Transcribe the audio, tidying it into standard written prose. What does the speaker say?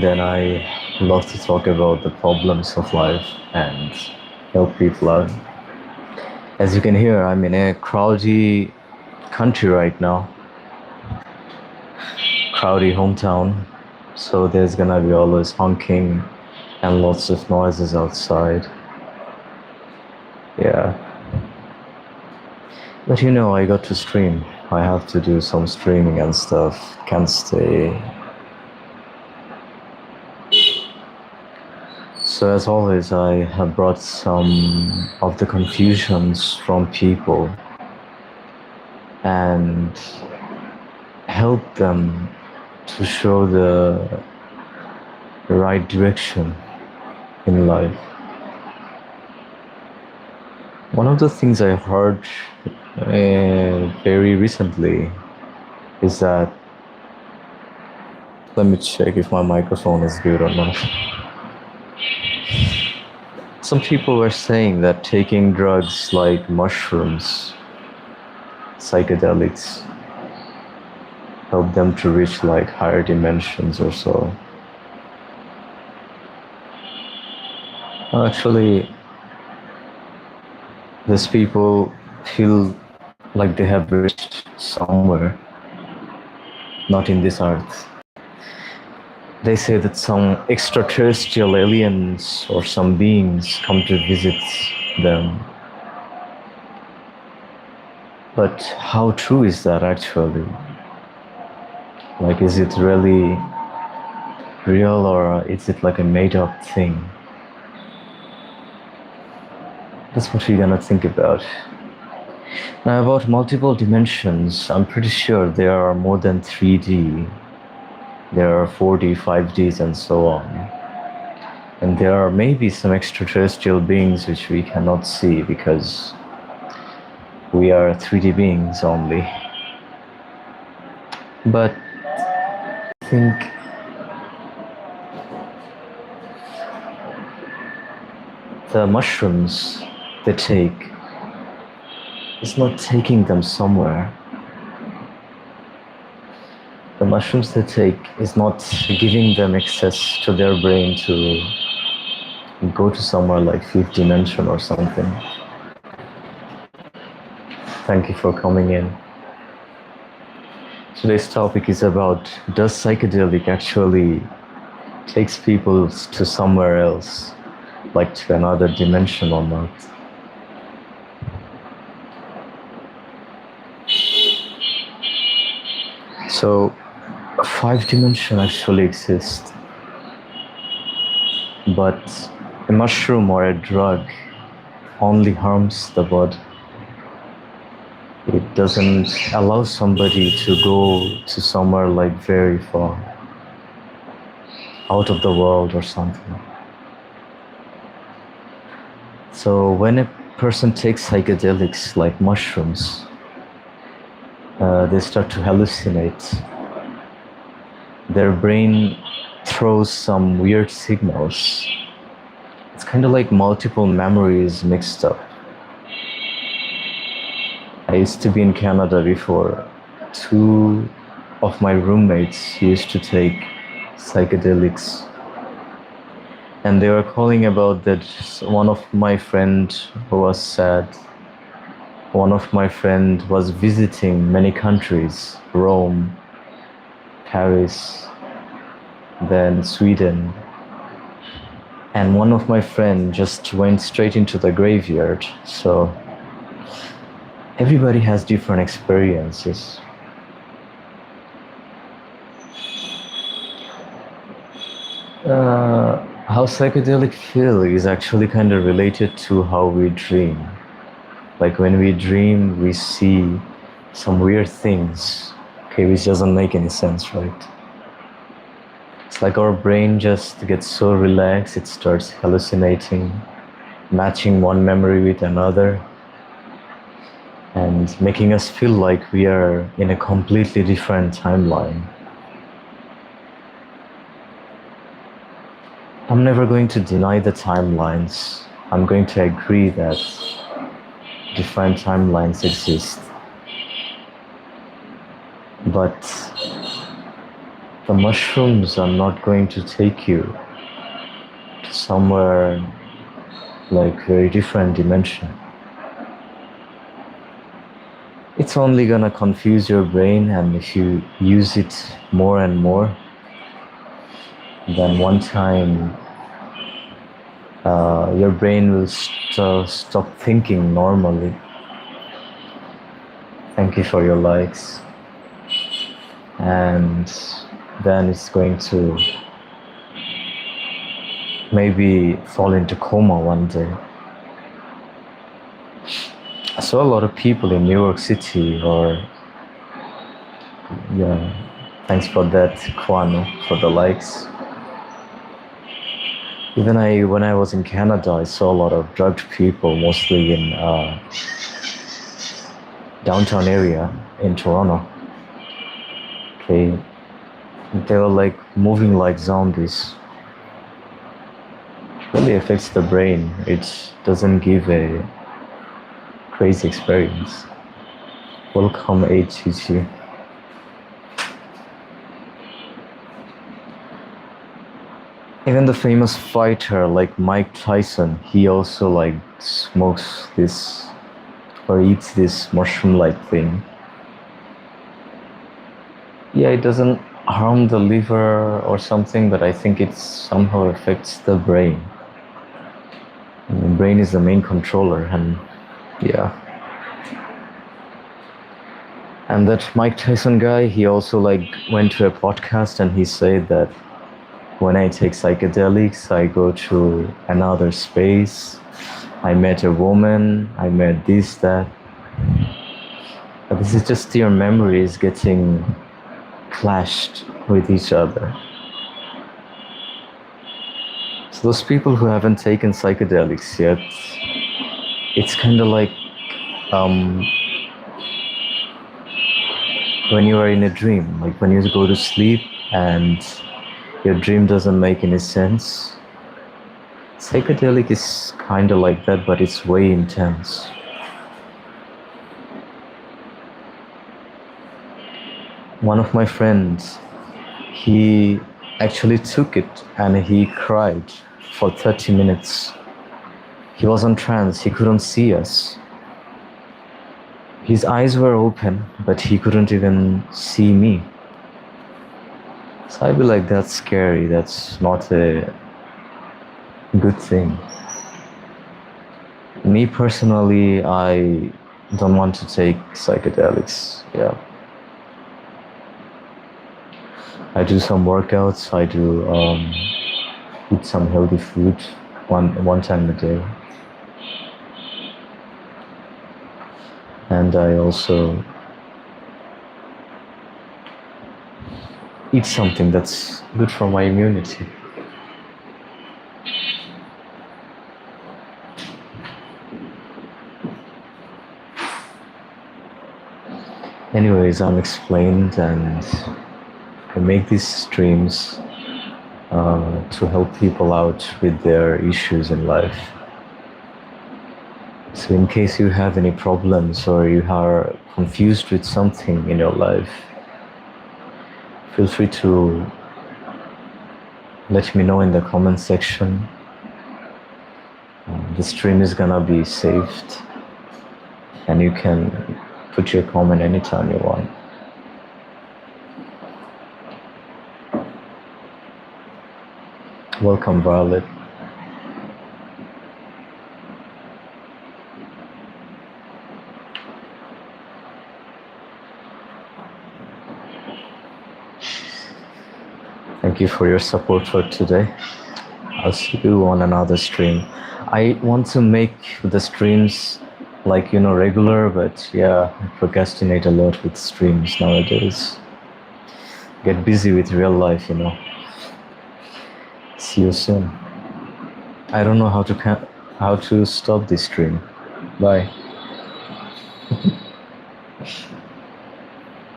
friend and I love to talk about the problems of life and help people out. As you can hear, I'm in a crowdy country right now, crowdy hometown. So there's gonna be always honking and lots of noises outside. Yeah. But I got to stream. I have to do some streaming and stuff. Can't stay. So as always, I have brought some of the confusions from people and help them to show the right direction in life. One of the things I heard very recently is that, let me check if my microphone is good or not. Some people were saying that taking drugs like mushrooms, psychedelics, help them to reach like higher dimensions or so. Actually, these people feel like they have reached somewhere, not in this earth. They say that some extraterrestrial aliens or some beings come to visit them. But how true is that actually? Like, is it really real or is it like a made-up thing? That's what we're gonna think about. Now, about multiple dimensions, I'm pretty sure there are more than 3D. There are 4D, 5Ds, and so on. And there are maybe some extraterrestrial beings which we cannot see because we are 3D beings only. But I think the mushrooms they take is not taking them somewhere. The mushrooms they take is not giving them access to their brain to go to somewhere like fifth dimension or something. Thank you for coming in. Today's topic is about, does psychedelic actually takes people to somewhere else, like to another dimension or not? So, a 5 dimension actually exists, but a mushroom or a drug only harms the body. It doesn't allow somebody to go to somewhere like very far, out of the world or something. So when a person takes psychedelics like mushrooms, they start to hallucinate. Their brain throws some weird signals. It's kind of like multiple memories mixed up. I used to be in Canada before. 2 of my roommates used to take psychedelics. And they were calling about that one of my friend was sad. One of my friend was visiting many countries, Rome, Paris, then Sweden. And one of my friend just went straight into the graveyard. So everybody has different experiences. How psychedelic feel is actually kind of related to how we dream. Like when we dream, we see some weird things, okay, which doesn't make any sense, right? It's like our brain just gets so relaxed, it starts hallucinating, matching one memory with another, and making us feel like we are in a completely different timeline. I'm never going to deny the timelines. I'm going to agree that different timelines exist. But the mushrooms are not going to take you to somewhere like very different dimension. It's only gonna confuse your brain, and if you use it more and more, then one time your brain will stop thinking normally. Thank you for your likes. And then it's going to maybe fall into coma one day. I saw a lot of people in New York City, thanks for that, Kwano, for the likes. Even when I was in Canada, I saw a lot of drugged people, mostly in downtown area in Toronto. Okay, they were like moving like zombies. It really affects the brain. It doesn't give a crazy experience. Welcome, HCC. Even the famous fighter like Mike Tyson, he also like smokes this or eats this mushroom-like thing. Yeah, it doesn't harm the liver or something, but I think it somehow affects the brain. And the brain is the main controller, and yeah. And that Mike Tyson guy, he also like went to a podcast and he said that when I take psychedelics, I go to another space. I met a woman, I met this, that. But this is just your memories getting clashed with each other. So those people who haven't taken psychedelics yet, it's kind of like when you are in a dream, like when you go to sleep and your dream doesn't make any sense. Psychedelic is kind of like that, but it's way intense. One of my friends, he actually took it and he cried for 30 minutes. He was on trance, he couldn't see us. His eyes were open, but he couldn't even see me. So I'd be like, that's scary, that's not a good thing. Me personally, I don't want to take psychedelics, yeah. I do some workouts, I do eat some healthy food one time a day. And I also eat something that's good for my immunity. Anyways, I'm explained, and I make these streams to help people out with their issues in life. So in case you have any problems or you are confused with something in your life, feel free to let me know in the comment section. The stream is gonna be saved, and you can put your comment anytime you want. Welcome, Violet. Thank you for your support for today. I'll see you on another stream. I want to make the streams like, regular, but yeah, I procrastinate a lot with streams nowadays. Get busy with real life, See you soon. I don't know how to stop this stream. Bye.